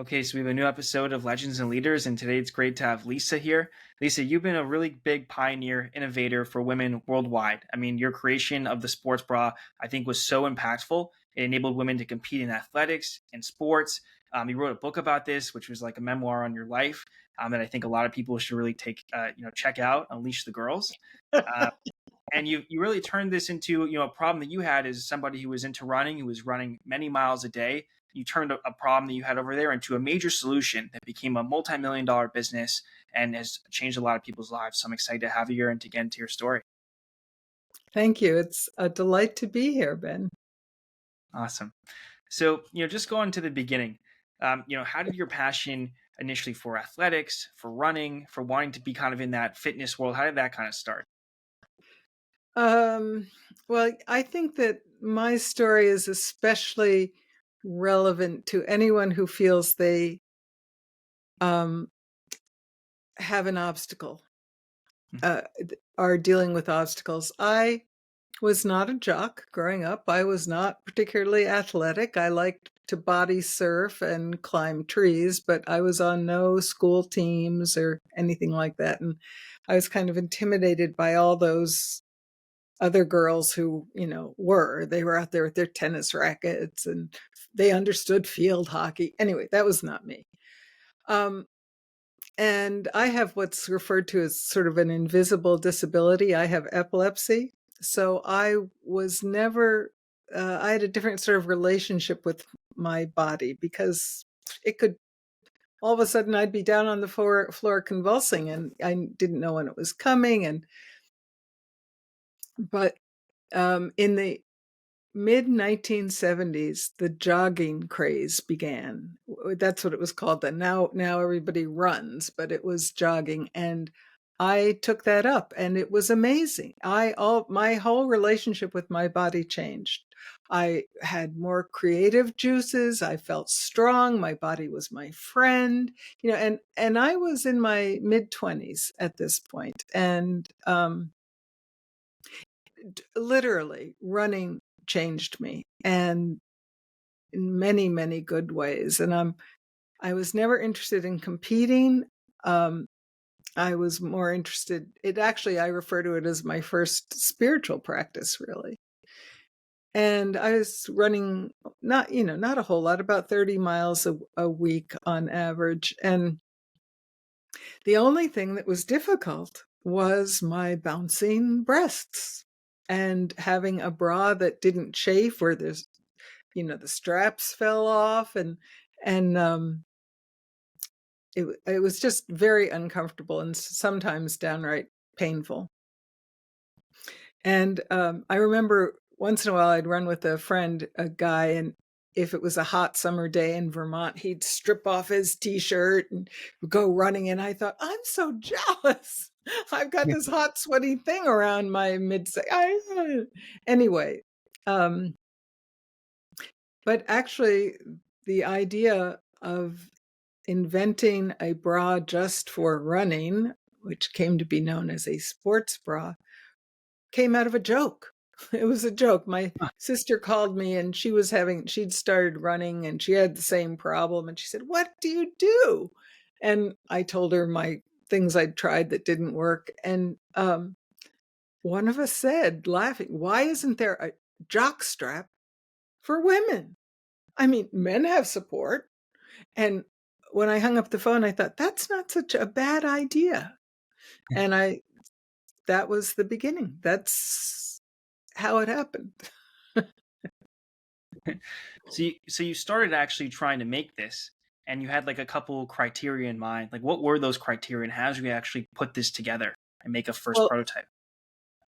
Okay, so we have a new episode of Legends and Leaders, and today it's great to have Lisa here. Lisa, you've been a really big pioneer, innovator for women worldwide. I mean, your creation of the sports bra, I think, was so impactful. It enabled women to compete in athletics and sports. You wrote a book about this, which was like a memoir on your life that I think a lot of people should really check out. Unleash the Girls. Uh, and you really turned this into a problem that you had as somebody who was into running, who was running many miles a day. You turned a problem that you had over there into a major solution that became a multi-million dollar business and has changed a lot of people's lives. So I'm excited to have you here and to get into your story. Thank you. It's a delight to be here, Ben. Awesome. So just going to the beginning. How did your passion initially for athletics, for running, for wanting to be kind of in that fitness world, how did that kind of start? Um, well, I think that my story is especially relevant to anyone who feels they um, have an obstacle, Mhm. are dealing with obstacles. I was not a jock growing up. I was not particularly athletic. I liked to body surf and climb trees, but I was on no school teams or anything like that. And I was kind of intimidated by all those other girls who, they were out there with their tennis rackets and they understood field hockey. Anyway, that was not me. Um, and I have what's referred to as sort of an invisible disability. I have epilepsy. So I was never, I had a different sort of relationship with my body because it could, all of a sudden I'd be down on the floor convulsing and I didn't know when it was coming. But in the mid 1970s, the jogging craze began. That's what it was called then. Now everybody runs, but it was jogging, and I took that up, and it was amazing. My whole relationship with my body changed. I had more creative juices. I felt strong. My body was my friend, and I was in my mid 20s at this point, and literally running changed me and in many, many good ways. And I was never interested in competing. Um, I was more interested, I refer to it as my first spiritual practice, really. And I was running not a whole lot, about 30 miles a week on average. And the only thing that was difficult was my bouncing breasts and having a bra that didn't chafe, where the straps fell off, and it was just very uncomfortable and sometimes downright painful. And I remember once in a while I'd run with a friend, a guy, and if it was a hot summer day in Vermont, he'd strip off his t-shirt and go running. And I thought, I'm so jealous. I've got this hot, sweaty thing around my anyway. Um, but actually, the idea of inventing a bra just for running, which came to be known as a sports bra, came out of a joke. It was a joke. My sister called me and she'd started running and she had the same problem. And she said, "What do you do?" And I told her my things I'd tried that didn't work. And one of us said, laughing, "Why isn't there a jockstrap for women? I mean, men have support." And when I hung up the phone, I thought, that's not such a bad idea. And that was the beginning. That's how it happened. So you started actually trying to make this, and you had like a couple criteria in mind. Like, what were those criteria, and how did you actually put this together and make a first Well, prototype?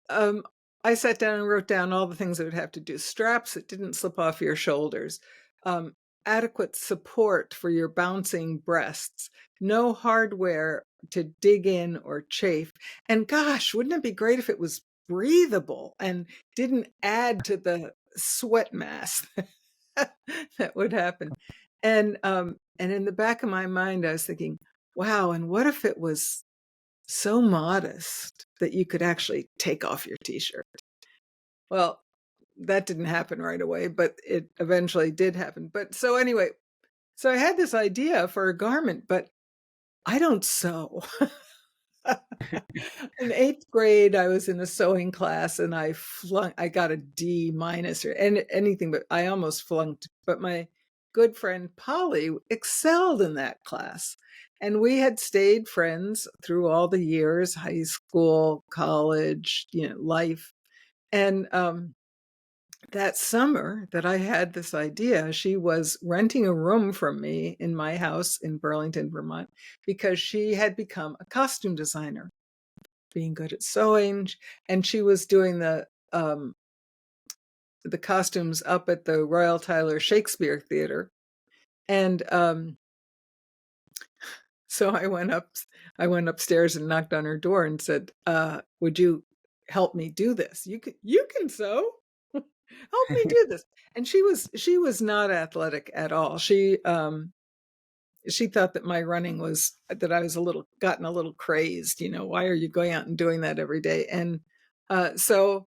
um, I sat down and wrote down all the things I would have to do. Straps that didn't slip off your shoulders, um, adequate support for your bouncing breasts, no hardware to dig in or chafe. And gosh, wouldn't it be great if it was breathable and didn't add to the sweat mass that would happen? And in the back of my mind, I was thinking, wow, and what if it was so modest that you could actually take off your t-shirt? Well, that didn't happen right away, but it eventually did happen. But so anyway, So I had this idea for a garment, but I don't sew. In 8th grade, I was in a sewing class and I got a D minus or anything, but I almost flunked. But my good friend Polly excelled in that class. And we had stayed friends through all the years, high school, college, life. And that summer that I had this idea, she was renting a room from me in my house in Burlington, Vermont, because she had become a costume designer, being good at sewing, and she was doing the costumes up at the Royal Tyler Shakespeare Theater. And so I went upstairs and knocked on her door and said, would you help me do this? You can sew. Help me do this. And she was not athletic at all. She thought that my running was that I was gotten a little crazed. Why are you going out and doing that every day? And so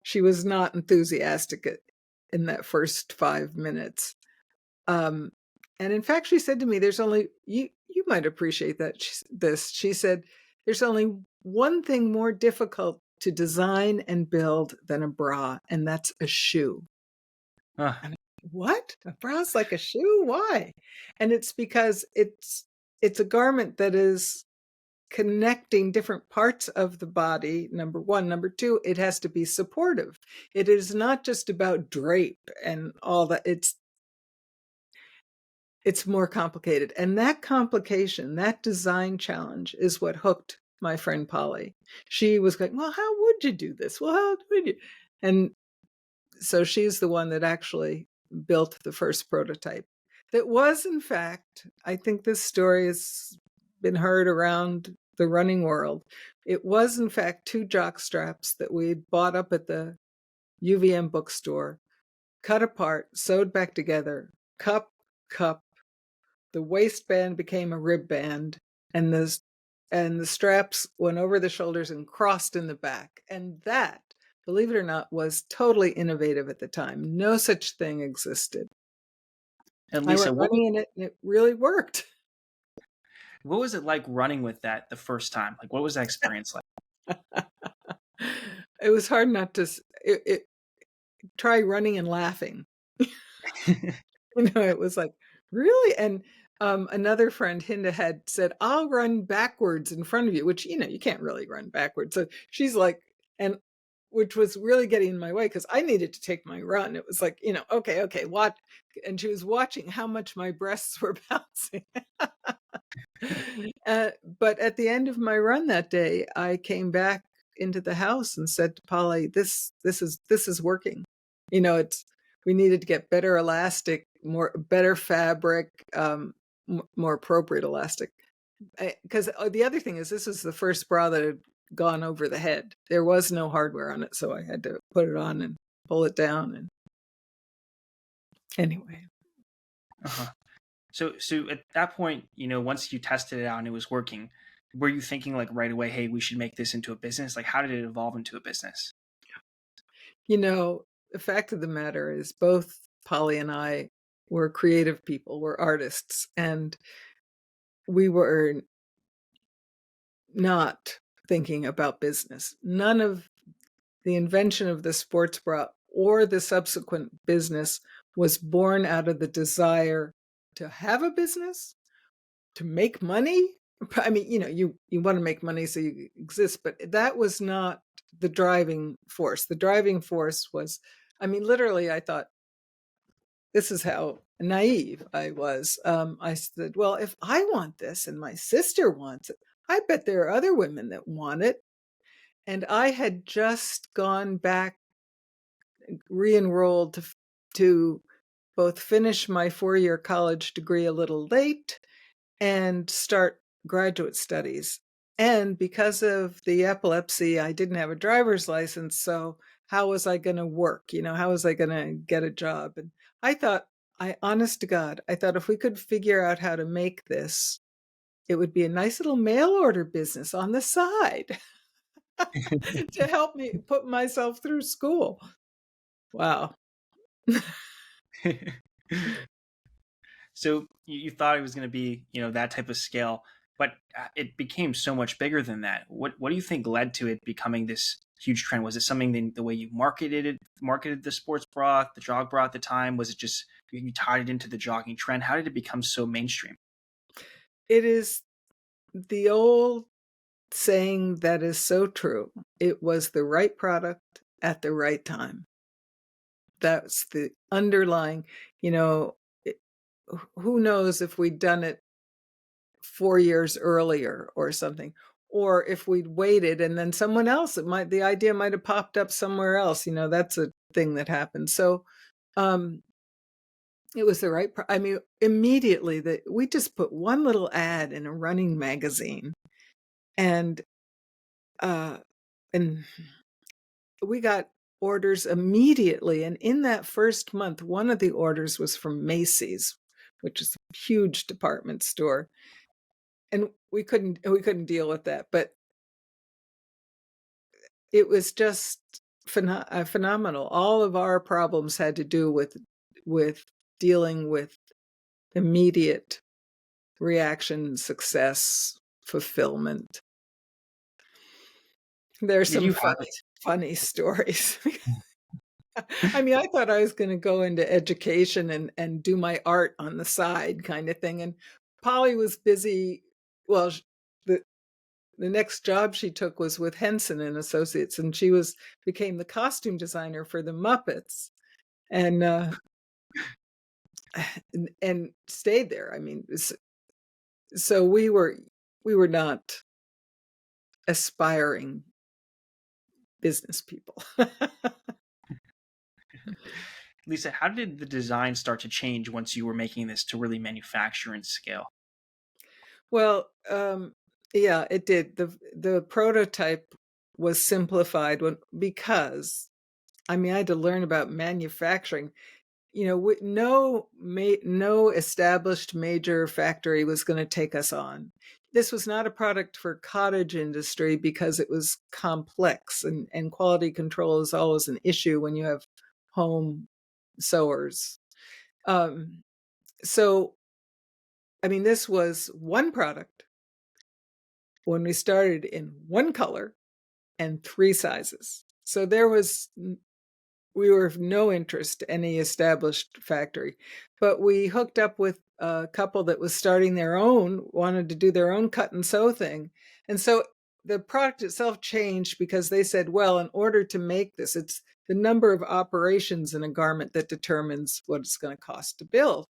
she was not enthusiastic in that first 5 minutes. Um, and in fact, she said to me, "There's only you might appreciate that this." She said, "There's only one thing more difficult to design and build than a bra, and that's a shoe." Huh. And what? A bra's like a shoe? Why? And it's because it's a garment that is connecting different parts of the body, number one. Number two, it has to be supportive. It is not just about drape and all that. It's more complicated. And that complication, that design challenge is what hooked my friend Polly. She was going, well, how would you do this? Well, how would you? And so she's the one that actually built the first prototype. That was, in fact, I think this story has been heard around the running world. It was, in fact, 2 jock straps that we bought up at the UVM bookstore, cut apart, sewed back together, cup, cup. The waistband became a rib band, and the straps went over the shoulders and crossed in the back. And that, believe it or not, was totally innovative at the time. No such thing existed. And I Lisa, went running in it and it really worked. what was it like running with that the first time? Like, what was that experience It was hard not to try running and laughing. like? It was like, really? And another friend, Hinda, had said, I'll run backwards in front of you, which, you can't really run backwards. So she's like, and which was really getting in my way because I needed to take my run. It was like, okay, watch. And she was watching how much my breasts were bouncing. But at the end of my run that day, I came back into the house and said to Polly, this is working. It's we needed to get better elastic, better fabric, more appropriate elastic. Because the other thing is, this was the first bra that had gone over the head. There was no hardware on it, so I had to put it on and pull it down. And anyway, Uh-huh. So at that point, once you tested it out and it was working, were you thinking like right away, hey, we should make this into a business? Like, how did it evolve into a business? the fact of the matter is, both Polly and I were creative people, we're artists, and we were not thinking about business. None of the invention of the sports bra or the subsequent business was born out of the desire to have a business, to make money. I mean, you want to make money so you exist, but that was not the driving force. The driving force was, literally, I thought, this is how naive I was. I said, well, if I want this and my sister wants it, I bet there are other women that want it. And I had just gone back, re-enrolled to both finish my 4-year college degree a little late and start graduate studies. And because of the epilepsy, I didn't have a driver's license. So how was I going to work? How was I going to get a job? And I thought, honest to God, I thought if we could figure out how to make this, it would be a nice little mail order business on the side to help me put myself through school. Wow. So you thought it was going to be, that type of scale, but it became so much bigger than that. What do you think led to it becoming this huge trend? Was it something the way you marketed the sports bra, the jog bra at the time? Was it just you tied it into the jogging trend? How did it become so mainstream? It is the old saying that is so true. It was the right product at the right time. That's the underlying, you know, it, who knows if we'd done it 4 years earlier or something, or if we'd waited and then someone else, the idea might have popped up somewhere else, that's a thing that happens. So, um, it was the right I mean, immediately that we just put one little ad in a running magazine and, uh, and we got orders immediately, and in that first month, one of the orders was from Macy's, which is a huge department store, and we couldn't deal with that, but it was just phenomenal. All of our problems had to do with dealing with immediate reaction, success, fulfillment. There's Did some you find funny stories. I mean, I thought I was gonna go into education and do my art on the side kinda thing, and Polly was busy. Well, sh the next job she took was with Henson& and Associates, and she became the costume designer for the Muppets, and, and stayed there. I mean, so we were not aspiring business people. Lisa, how did the design start to change once you were making this to really manufacture and scale? Well, yeah, it did. The prototype was simplified because I mean, I had to learn about manufacturing. No established major factory was going to take us on. This was not a product for cottage industry because it was complex, and quality control is always an issue when you have home sewers. Um, so, I mean, this was one product when we started in one color and three sizes. So we were of no interest to any established factory, but we hooked up with a couple that was starting wanted to do their own cut and sew thing. And so the product itself changed because they said, well, in order to make this, it's the number of operations in a garment that determines what it's going to cost to build.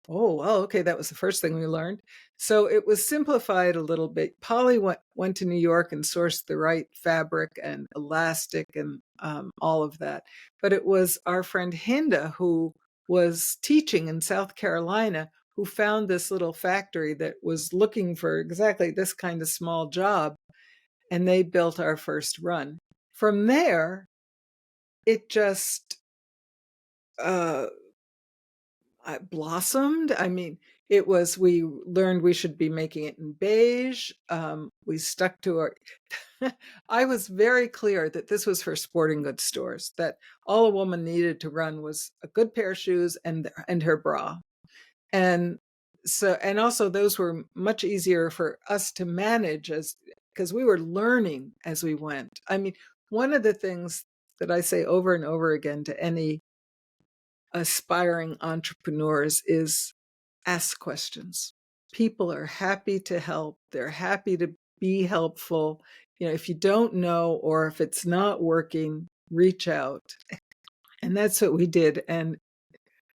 Oh, well, okay, that was the first thing we learned. So it was simplified a little bit. Polly went to New York and sourced the right fabric and elastic and all of that. But it was our friend Hinda, who was teaching in South Carolina, who found this little factory that was looking for exactly this kind of small job. And they built our first run. From there, it just uh, blossomed. I mean, we learned we should be making it in beige. We stuck to our, I was very clear that this was for sporting goods stores, that all a woman needed to run was a good pair of shoes and her bra. And and also those were much easier for us to manage because we were learning as we went. I mean, one of the things that I say over and over again to any aspiring entrepreneurs is ask questions. People are happy to help. They're happy to be helpful. If you don't know or if it's not working, reach out. And that's what we did and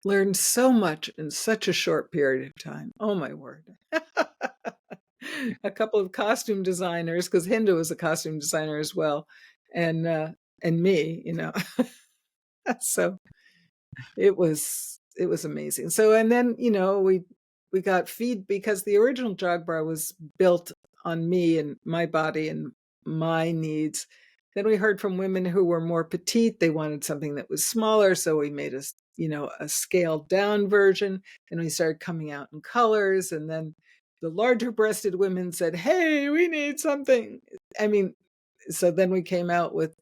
learned so much in such a short period of time. Oh my word. A couple of costume designers, because Hinda was a costume designer as well, and me. So it was amazing. So and then we got feed because the original Jogbra was built on me and my body and my needs. Then we heard from women who were more petite. They wanted something that was smaller, so we made a scaled down version. And we started coming out in colors, and then the larger breasted women said, "Hey, we need something." I mean, so then we came out with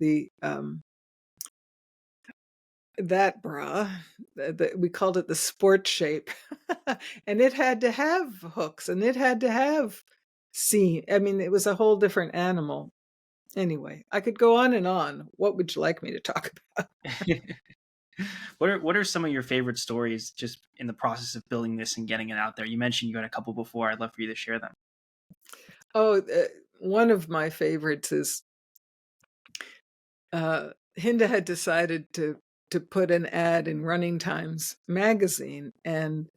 that bra. We called it the sport shape. And it had to have hooks and it had to have seam. I mean, it was a whole different animal. Anyway, I could go on and on. What would you like me to talk about? What are some of your favorite stories just in the process of building this and getting it out there? You mentioned you had a couple before. I'd love for you to share them. Oh, one of my favorites is Hinda had decided to put an ad in Running Times magazine, and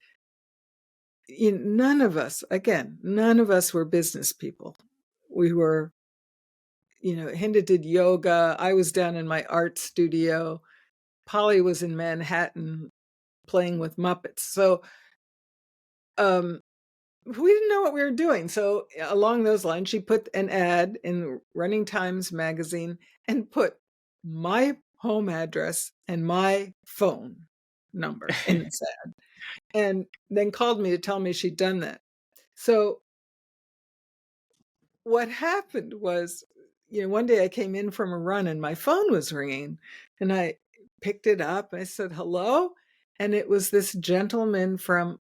none of us, again, none of us were business people. We were, Hinda did yoga. I was down in my art studio. Polly was in Manhattan playing with Muppets. So um, we didn't know what we were doing. So along those lines, she put an ad in Running Times magazine and put my home address and my phone number in this ad, and then called me to tell me she'd done that. So what happened was, one day I came in from a run and my phone was ringing, and I picked it up. I said, hello. And it was this gentleman from,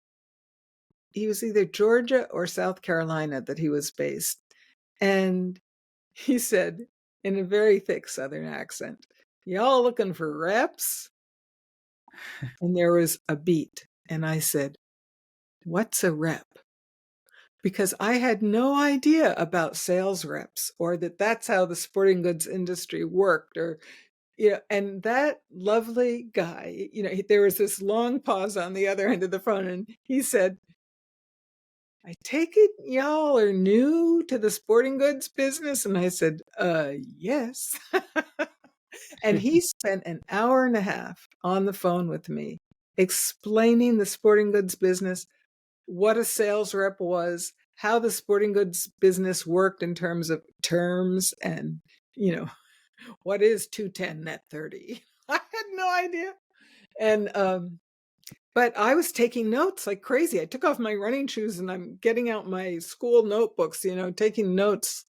he was either Georgia or South Carolina that he was based. And he said in a very thick Southern accent, y'all looking for reps? And there was a beat. And I said, what's a rep? Because I had no idea about sales reps or that that's how the sporting goods industry worked, or, and that lovely guy, there was this long pause on the other end of the phone, and he said, I take it y'all are new to the sporting goods business? And I said, yes. And he spent an hour and a half on the phone with me explaining the sporting goods business, what a sales rep was, how the sporting goods business worked in terms of terms, and, what is 210 net 30. I had no idea. And but I was taking notes like crazy. I took off my running shoes and I'm getting out my school notebooks, taking notes.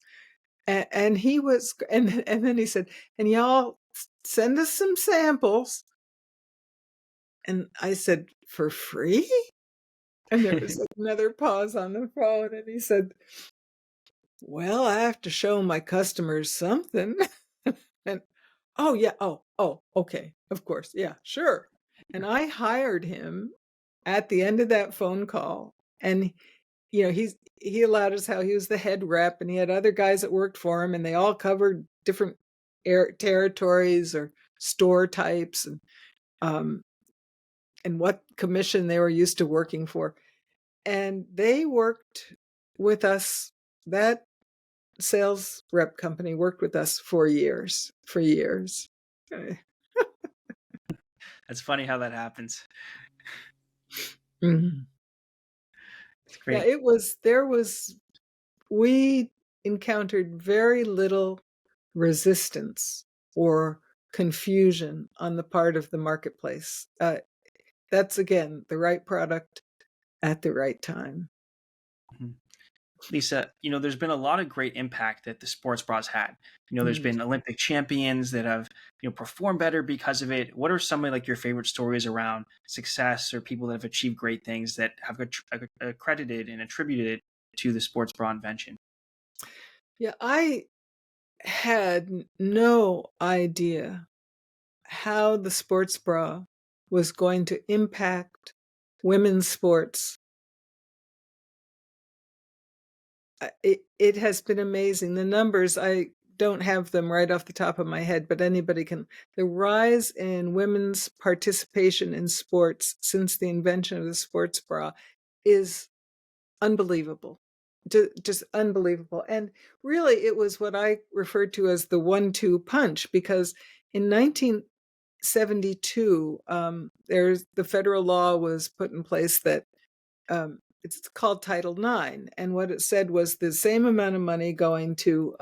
And he was, and then he said, and y'all send us some samples. And I said, for free? And there was another pause on the phone. And he said, well, I have to show my customers something. And, oh, yeah. Oh, okay. Of course. Yeah, sure. And I hired him at the end of that phone call. And, he allowed us how he was the head rep, and he had other guys that worked for him, and they all covered different territories or store types, um, and what commission they were used to working for. And they worked with us. That sales rep company worked with us for years, for years. That's funny how that happens. Mhm. It's Yeah, great. we encountered very little resistance or confusion on the part of the marketplace. That's, again, the right product at the right time. Mhm. Lisa, there's been a lot of great impact that the sports bras had. There's Mm. been Olympic champions that have, performed better because of it. What are some of like your favorite stories around success or people that have achieved great things that have accredited and attributed it to the sports bra invention? Yeah, I had no idea how the sports bra was going to impact women's sports. It has been amazing. The numbers, I don't have them right off the top of my head, but anybody can. The rise in women's participation in sports since the invention of the sports bra is unbelievable. Just unbelievable. And really, it was what I referred to as the 1-2 punch, because in 1972, there's the federal law was put in place that it's called Title IX, and what it said was the same amount of money going to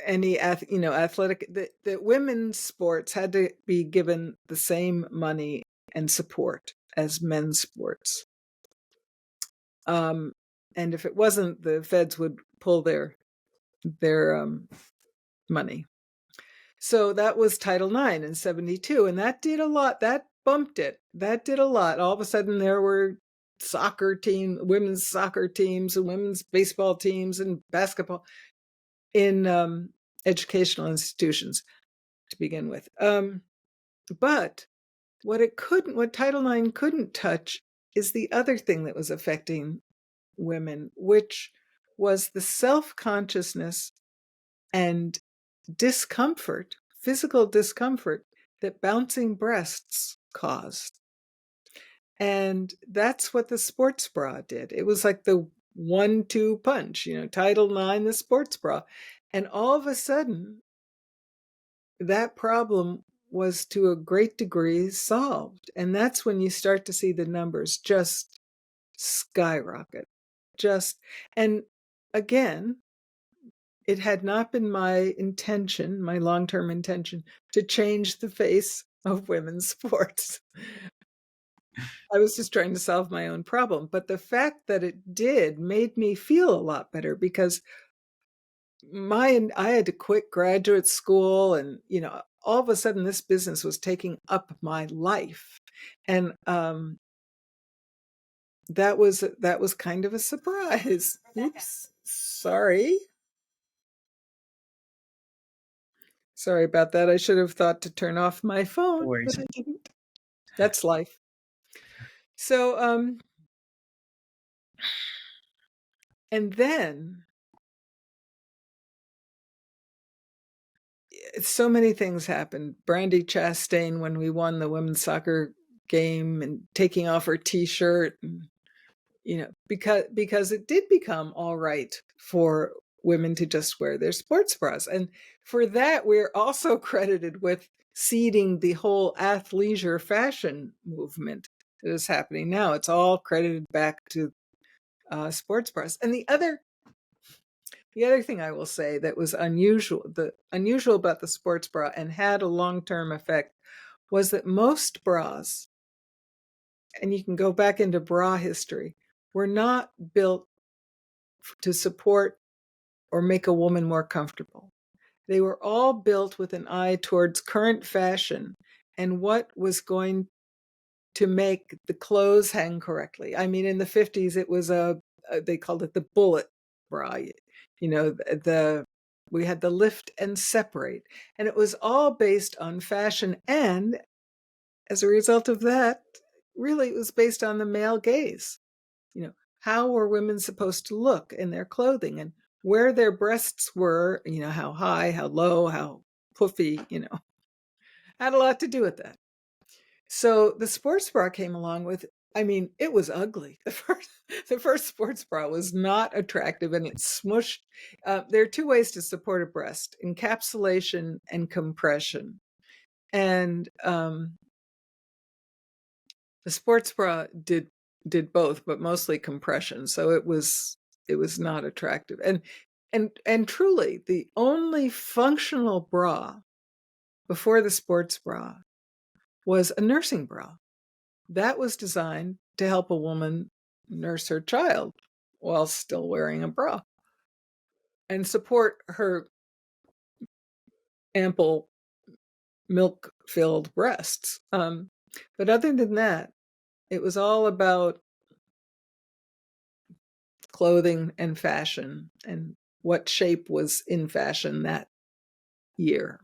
any athletic, that women's sports had to be given the same money and support as men's sports. Um, and if it wasn't, the feds would pull their money. So that was Title IX in 72, and that did a lot. That bumped it. That did a lot. All of a sudden there were women's soccer teams and women's baseball teams and basketball in educational institutions to begin with. But what Title IX couldn't touch is the other thing that was affecting women, which was the self-consciousness and discomfort, physical discomfort that bouncing breasts caused. And that's what the sports bra did. It was like the 1-2 punch, Title IX, the sports bra. And all of a sudden, that problem was to a great degree solved. And that's when you start to see the numbers just skyrocket. And again, it had not been my intention, my long-term intention, to change the face of women's sports. I was just trying to solve my own problem. But the fact that it did made me feel a lot better, because I had to quit graduate school, and all of a sudden this business was taking up my life. And that was kind of a surprise. Oops. Sorry about that. I should have thought to turn off my No phone, worries. but I didn't. That's life. So and then so many things happened. Brandy Chastain, when we won the women's soccer game, and taking off her t-shirt, and because it did become all right for women to just wear their sports bras. And for that, we're also credited with seeding the whole athleisure fashion movement that is happening now. It's all credited back to sports bras. And the other thing I will say that was unusual about the sports bra and had a long-term effect, was that most bras, and you can go back into bra history, were not built to support or make a woman more comfortable. They were all built with an eye towards current fashion and what was going to make the clothes hang correctly. I mean, in the 50s, it was they called it the bullet bra. We had the lift and separate, and it was all based on fashion. And as a result of that, really, it was based on the male gaze. How were women supposed to look in their clothing, and where their breasts were, how high, how low, how puffy, had a lot to do with that. So the sports bra came along with, I mean, it was ugly. The first sports bra was not attractive, and it smushed. There are two ways to support a breast: encapsulation and compression. And the sports bra did both, but mostly compression. So it was not attractive. And truly, the only functional bra before the sports bra was a nursing bra. That was designed to help a woman nurse her child while still wearing a bra and support her ample milk-filled breasts. But other than that, it was all about clothing and fashion and what shape was in fashion that year.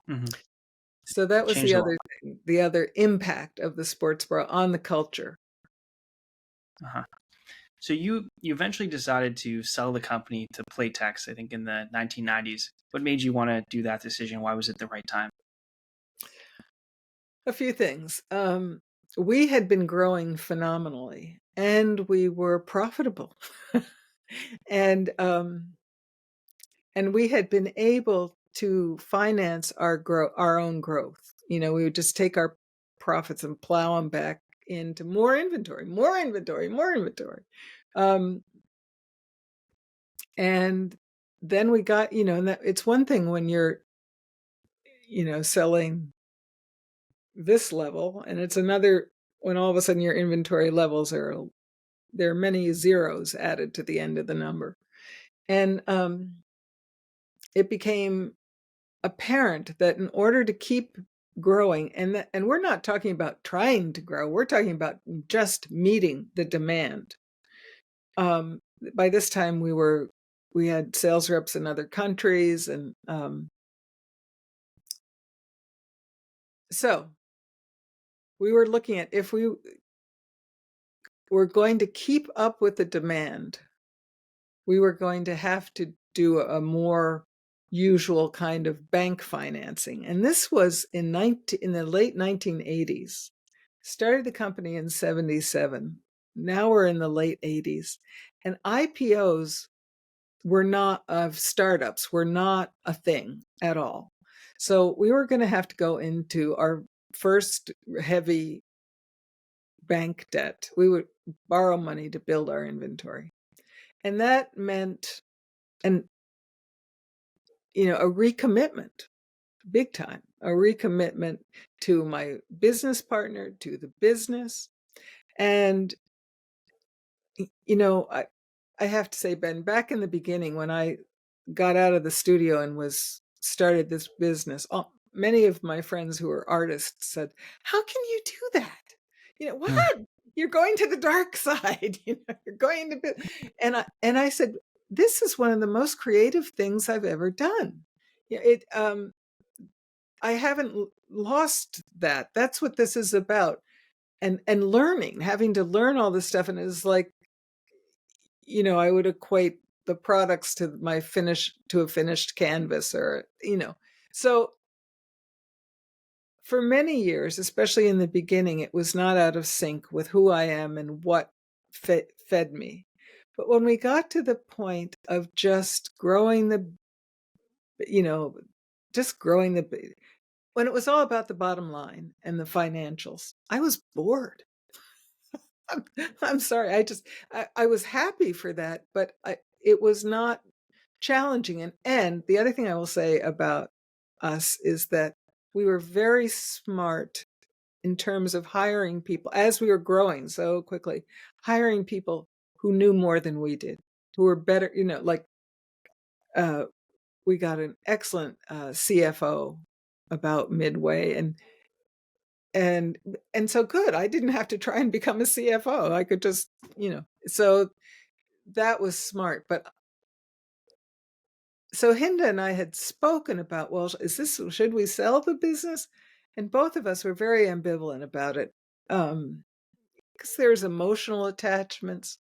Mm-hmm. So that was Changed the a lot. other thing, the other impact of the sports bra on the culture. Uh-huh. So you eventually decided to sell the company to Playtex, I think in the 1990s. What made you want to do that decision? Why was it the right time? A few things. We had been growing phenomenally, and we were profitable. and we had been able to finance our own growth. We would just take our profits and plow them back into more inventory, more inventory, more inventory. And then we got, and it's one thing when you're, selling this level, and it's another when all of a sudden your inventory levels there are many zeros added to the end of the number. And it became apparent that in order to keep growing, and we're not talking about trying to grow, we're talking about just meeting the demand. By this time we had sales reps in other countries, and so we were looking at if we were going to keep up with the demand, we were going to have to do a more usual kind of bank financing. And this was in the late 1980s. Started the company in 77. Now we're in the late 80s. And IPOs were not, of startups, were not a thing at all. So we were going to have to go into our first heavy bank debt. We would borrow money to build our inventory. And that meant an a recommitment, big time, a recommitment to my business partner, to the business. And I have to say, Ben, back in the beginning when I got out of the studio and started this business, many of my friends who are artists said, "How can you do that? What? You're going to the dark side. You're going to be," and I said, "This is one of the most creative things I've ever done. I haven't lost that. That's what this is about." And learning, having to learn all this stuff, and it's like, I would equate the products to a finished canvas, or so for many years, especially in the beginning, it was not out of sync with who I am and what fed me. But when we got to the point of just growing you know just growing when it was all about the bottom line and the financials, I was bored. I'm sorry. I was happy for that, but it was not challenging. And the other thing I will say about us is that we were very smart in terms of hiring people as we were growing so quickly, hiring people who knew more than we did, who were better, like we got an excellent CFO about midway, and so good. I didn't have to try and become a CFO. I could just, so that was smart. But so Hinda and I had spoken about, well, should we sell the business? And both of us were very ambivalent about it, because there's emotional attachments.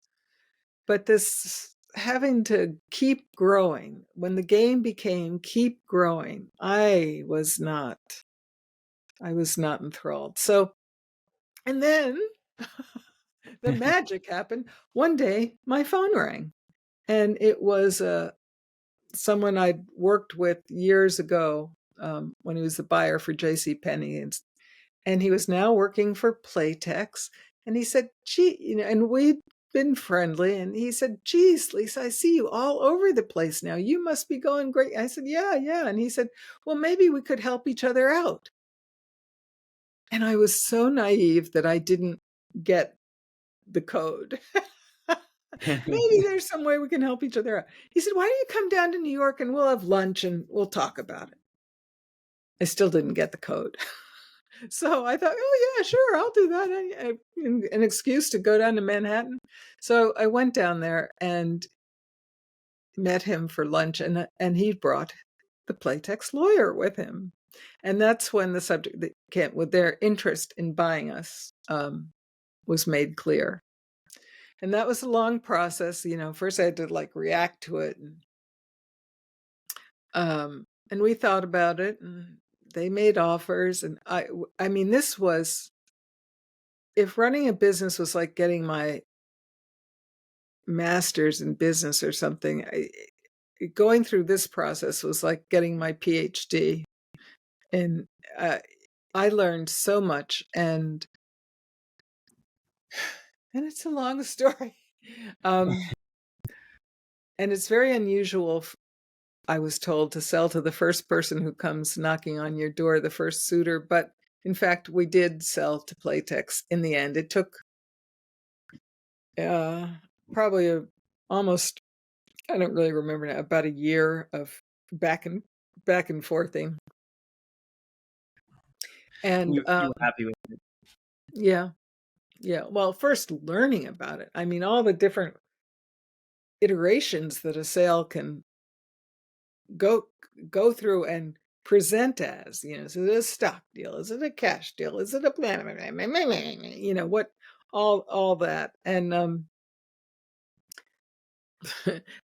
But this having to keep growing, when the game became keep growing, I was not enthralled. So, and then the magic happened. One day, my phone rang, and it was someone I'd worked with years ago, when he was the buyer for J.C. Penney, and he was now working for Playtex. And he said, "Gee," and we'd been friendly, and he said, "Geez, Lisa, I see you all over the place now. You must be going great." I said, "Yeah, yeah." And he said, "Well, maybe we could help each other out." And I was so naive that I didn't get the code. Maybe there's some way we can help each other out. He said, "Why don't you come down to New York and we'll have lunch and we'll talk about it?" I still didn't get the code. So I thought, "Oh, yeah, sure, I'll do that." An excuse to go down to Manhattan. So I went down there and met him for lunch, and he brought the Playtex lawyer with him. And that's when the subject that came with their interest in buying us was made clear. And that was a long process. First I had to react to it, and we thought about it, and they made offers. And I mean, this was, if running a business was like getting my master's in business or something, going through this process was like getting my PhD. And I learned so much, and it's a long story. And it's very unusual, I was told, to sell to the first person who comes knocking on your door, the first suitor. But in fact, we did sell to Playtex in the end. It took probably almost, I don't really remember now, about a year of back and back and forthing. And You were happy with it. yeah, yeah. Well, first learning about it. I mean, all the different iterations that a sale can go go through and present as, is it a stock deal? Is it a cash deal? Is it a plan? What all that. And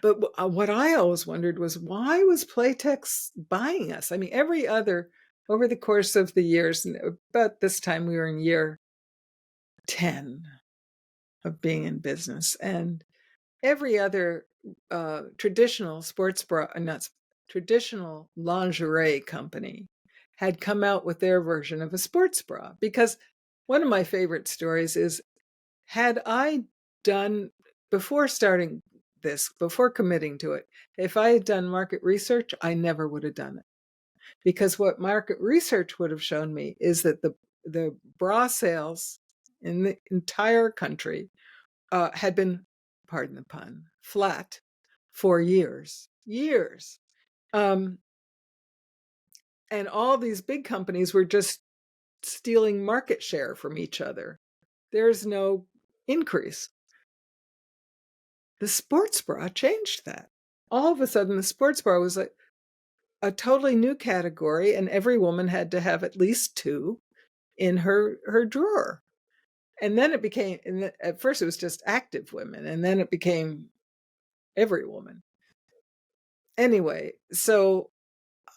but what I always wondered was, why was Playtex buying us? I mean, every other over the course of the years, and about this time we were in year 10 of being in business, and every other traditional sports bra, not traditional lingerie company had come out with their version of a sports bra. Because one of my favorite stories is, had I done, before starting this, before committing to it, if I had done market research, I never would have done it. Because what market research would have shown me is that the bra sales in the entire country had been, pardon the pun, flat for years. Um, and all these big companies were just stealing market share from each other. There's no increase. The sports bra changed that. All of a sudden, the sports bra was like a totally new category, and every woman had to have at least two in her drawer. And then it became, and at first it was just active women, and then it became every woman. Anyway, so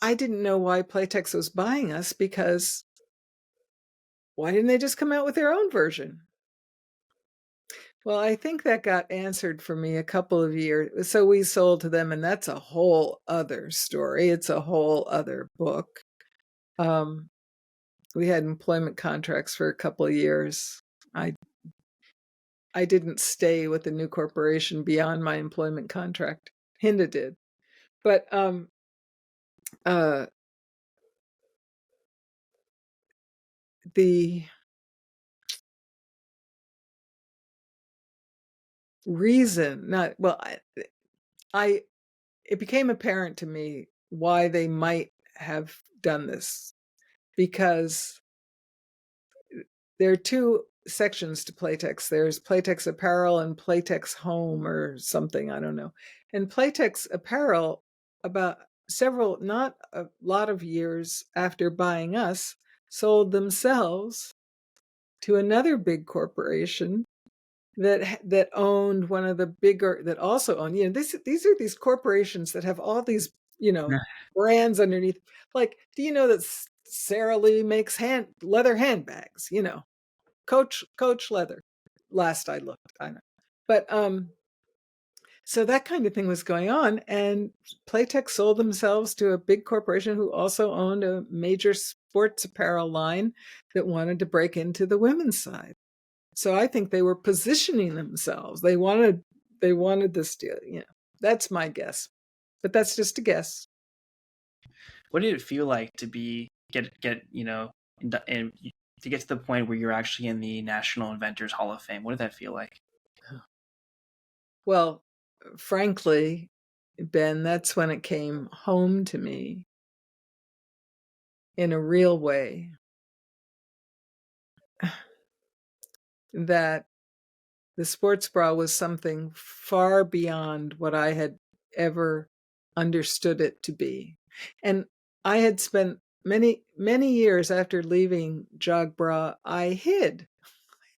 I didn't know why Playtex was buying us, because why didn't they just come out with their own version? Well, I think that got answered for me a couple of years. So we sold to them, and that's a whole other story. It's a whole other book. Um, we had employment contracts for a couple of years. I I didn't stay with the new corporation beyond my employment contract. Hinda did. But uh, the reason, not well, I it became apparent to me why they might have done this, because there are two sections to Playtex. There's Playtex Apparel and Playtex Home or something, I don't know. And Playtex Apparel, about several, not a lot of years after buying us, sold themselves to another big corporation that owned one of the bigger, that also owned, these are these corporations that have all these, brands underneath. Like, do you know that Sara Lee makes leather handbags, Coach leather, last I looked, I know. But so that kind of thing was going on, and Playtex sold themselves to a big corporation who also owned a major sports apparel line that wanted to break into the women's side. So I think they were positioning themselves. They wanted this deal, That's my guess. But that's just a guess. What did it feel like to get and to get to the point where you're actually in the National Inventors Hall of Fame? What did that feel like? Well, frankly, Ben, that's when it came home to me in a real way, that the sports bra was something far beyond what I had ever understood it to be. And I had spent many, many years after leaving Jogbra, I hid.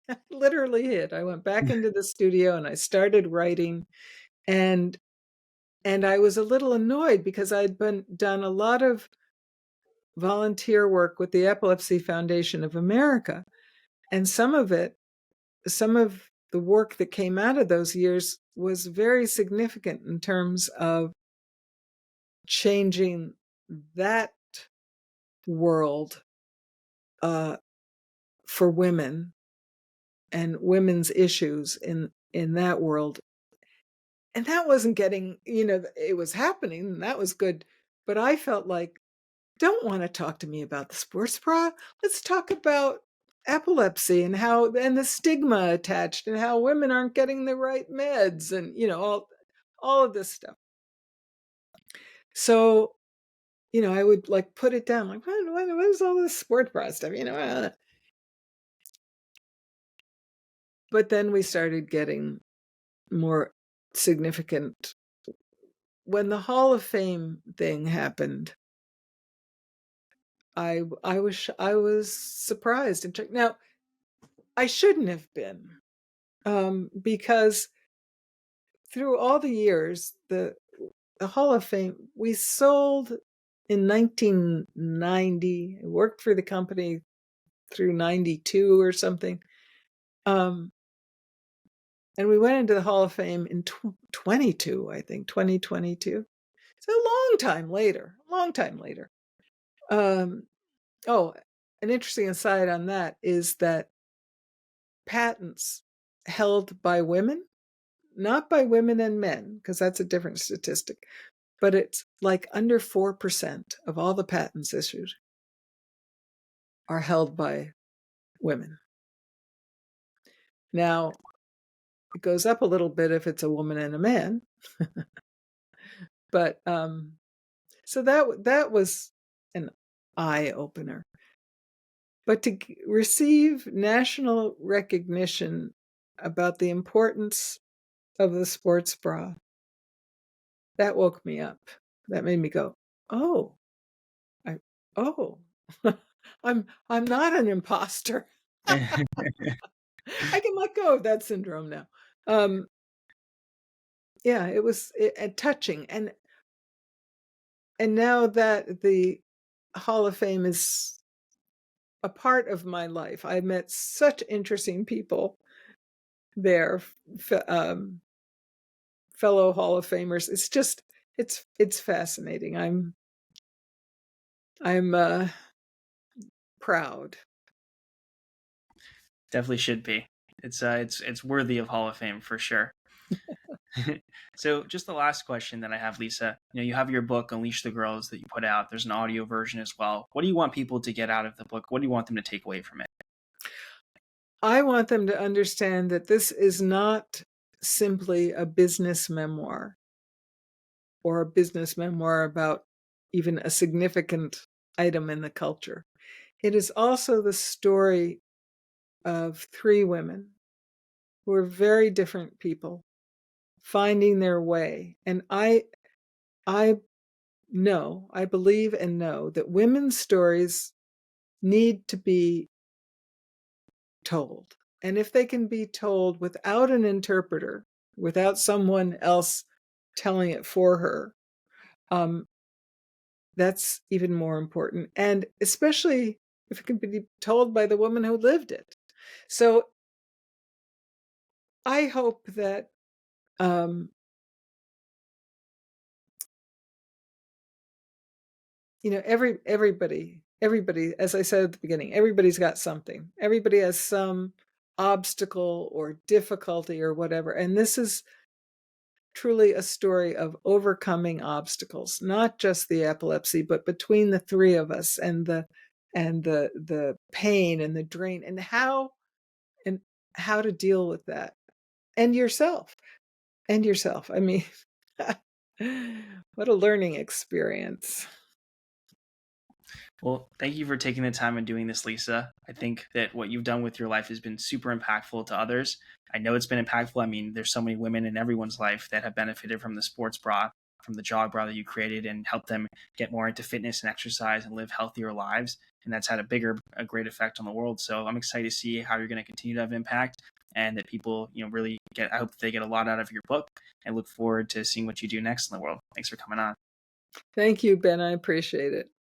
I literally hid. I went back into the studio and I started writing, and I was a little annoyed because I'd done a lot of volunteer work with the Epilepsy Foundation of America. And some of the work that came out of those years was very significant in terms of changing that world for women and women's issues in that world. And that wasn't getting, it was happening, and that was good. But I felt like, don't want to talk to me about the sports bra. Let's talk about epilepsy and and the stigma attached, and how women aren't getting the right meds, and all of this stuff. So I would like put it down, like, what is all this sports bra stuff? But then we started getting more significant. When the Hall of Fame thing happened, I was surprised and checked. Now, I shouldn't have been, because through all the years, the Hall of Fame, we sold in 1990. I worked for the company through 92 or something. And we went into the Hall of Fame in 22, I think, 2022. It's a long time later, long time later. Oh, an interesting aside on that is that patents held by women, not by women and men, because that's a different statistic, but it's like under 4% of all the patents issued are held by women. Now, it goes up a little bit if it's a woman and a man, but so that was an eye opener. But to receive national recognition about the importance of the sports bra, that woke me up. That made me go, oh, oh, I'm not an imposter. I can let go of that syndrome now. Yeah, it was touching, and now that the Hall of Fame is a part of my life, I met such interesting people there, fellow Hall of Famers. It's just it's fascinating. I'm proud. Definitely should be. It's worthy of Hall of Fame for sure. So just the last question that I have, Lisa, you have your book Unleash the Girls that you put out. There's an audio version as well. What do you want people to get out of the book? What do you want them to take away from it? I want them to understand that this is not simply a business memoir or a business memoir about even a significant item in the culture. It is also the story of three women who are very different people finding their way. And I believe and know that women's stories need to be told. And if they can be told without an interpreter, without someone else telling it for her, that's even more important. And especially if it can be told by the woman who lived it. So I hope that everybody, as I said at the beginning, everybody's got something. Everybody has some obstacle or difficulty or whatever. And this is truly a story of overcoming obstacles, not just the epilepsy, but between the three of us, and the pain and the drain, and how to deal with that. And yourself. I mean, what a learning experience. Well, thank you for taking the time and doing this, Lisa. I think that what you've done with your life has been super impactful to others. I know it's been impactful. I mean, there's so many women in everyone's life that have benefited from the sports bra, from the Jogbra that you created, and helped them get more into fitness and exercise and live healthier lives. And that's had a great effect on the world. So I'm excited to see how you're going to continue to have impact, and that people, really get. I hope that they get a lot out of your book, and look forward to seeing what you do next in the world. Thanks for coming on. Thank you, Ben. I appreciate it.